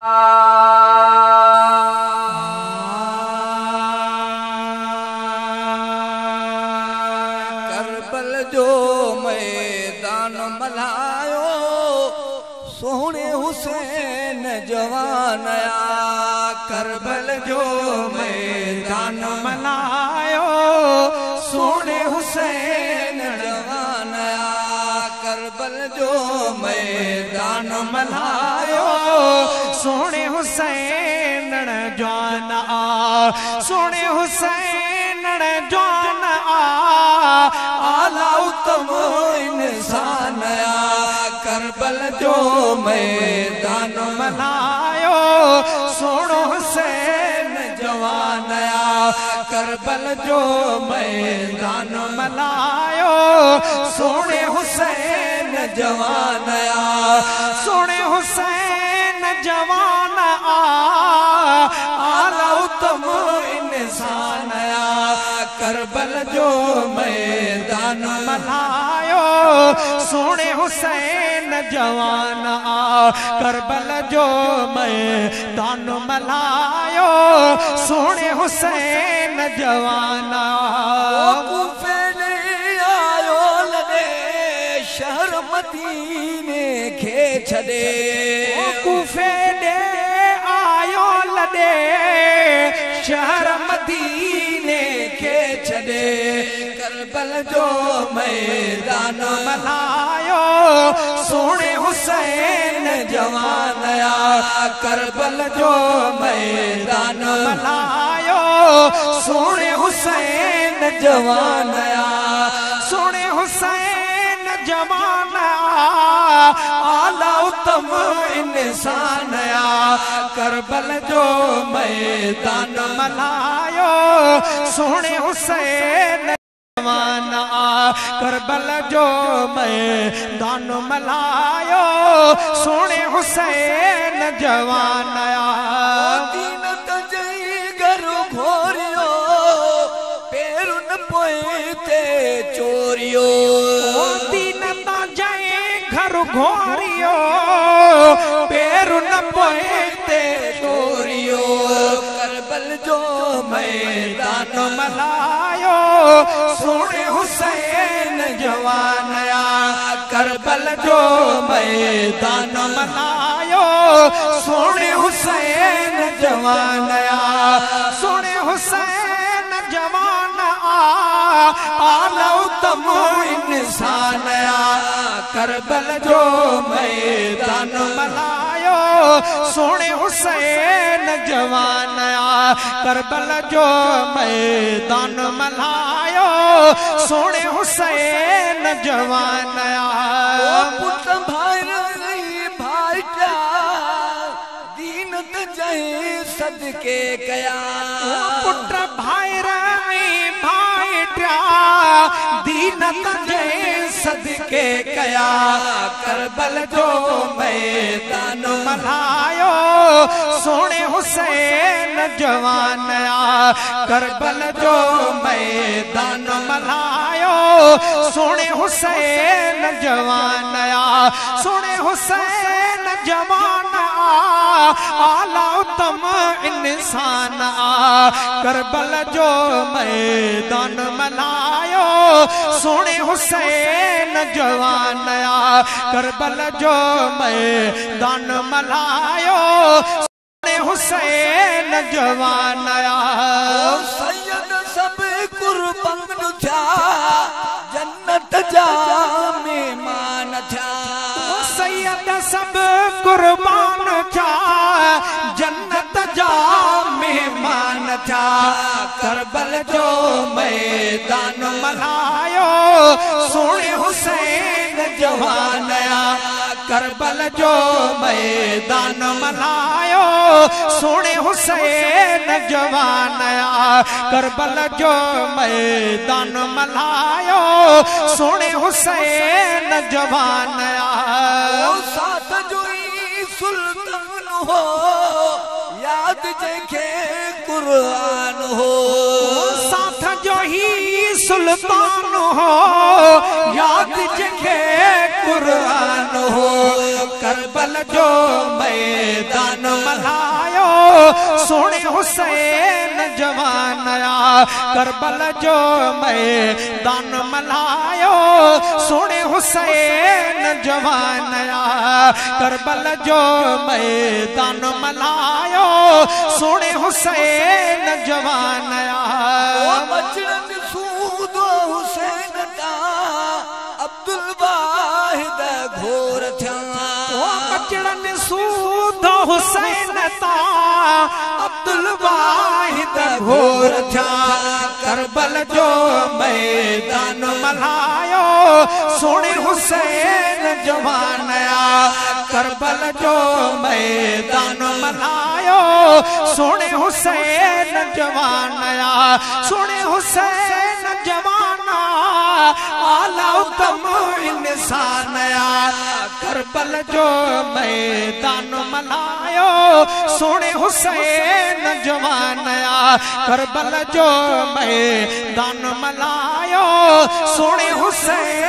करबल जो मैदान मल्हायो सोने हुसैन जवान आया। करबल जो मैदान मल्हायो सोने हुसैन जवान आया। करबल जो मैदान मल्हायो सोने हुसैन जवान आ। सोने हुसैन जवान आला उत्तम इंसान आ। करबल जो मैदान मल्हायो सोनो हुसैन जवान आ। करबल जो मैदान मल्हायो सोने हुसैन जवान आ। सोने हुसैन जवान आला उत्तम इंसान आ। करबल जो मैदान मल्हायो सोने हुसैन जवान आ। करबल जो मैदान मल्हायो सोने हुसैन जवान आ। कूफे ने आयो लदे शहर मदीने खे छदे। कूफे ने आयो लदे शहर मदीने के छदे। करबल जो मैदान मल्हायो सोने हुसैन जवान आ। करबल जो मैदान मल्हायो सोने हुसैन जवान आ। सोने हुसैन जवान आला उत्तम इंसान आ। करबल जो मैदान मल्हायो सोने हुसैन जवान आ। करबल जो मैदान मल्हायो सोने हुसैन जवान आ। दीन तजई घर घोरियो पेरुन पोइते चोरियो। दीन तजई घर घोरियो पेरुन पोइते चोरियो। करबल जो मैदान मल्हायो सोने हुसैन जवान आ। करबल जो मैदान मल्हायो सोने हुसैन जवान आ। सोने हुसैन जवान आला उत्तम इंसान आ। करबल जो मैदान मल्हायो सोने हुसैन जवान आ। करबल जो मैदान मल्हायो सोने हुसैन जवान आ। पुट भाई भाईटा दीन तजई सदके कया। पुट भाई भाईटा दीन तजई सदके कया। करबल जो मैदान मल्हायो सोने हुसैन जवान आ। करबल जो मैदान मल्हायो सोने हुसैन जवान आ। सोने हुसैन जवान आला उत्तम इंसान आ। करबल जो मैदान मल्हायो सोने हुसैन जवान आ। करबल जो मैदान मल्हायो सोने हुसैन जवान आ। सैयद सब कुर्बान थिया जन्नत जा मेहमान थिया। सैयद सब कुर्बान थिया जन्नत जा मेहमान थिया। करबल जो मैदान मल्हायो सोने हुसैन जवान आ। करबल जो मैदान मल्हायो सोने हुसैन जवान आ। करबल जो मैदान मल्हायो सोने हुसैन जवान आ। साथ जोई सुल्तान हो याद जैखे कुरान हो। साथ जो ही सुल्तान हो याद जगे कुरान हो करबल जो मैदान मल्हायो सोने हुसैन जवान आया करबल जो मैदान मल्हायो सोने हुसैन जवान आया करबल जो मैदान मल्हायो सोने हुसैन जवान आया बचड़न सूद हुसैन ता अब्दुल वाहिद घोर थिया बचड़न सूद हुसैन ता अब्दुल वाहिद घोर थिया करबल जो मैदान मल्हायो सोने हुसैन जवान आया करबल जो मैदान मल्हायो सोने हुसैन जवान आया सोने हुसैन जवाना आला उत्तम इंसान आया करबल जो मैदान मल्हायो सोने हुसैन जवान आया करबल जो मैदान मल्हायो सोने हुसैन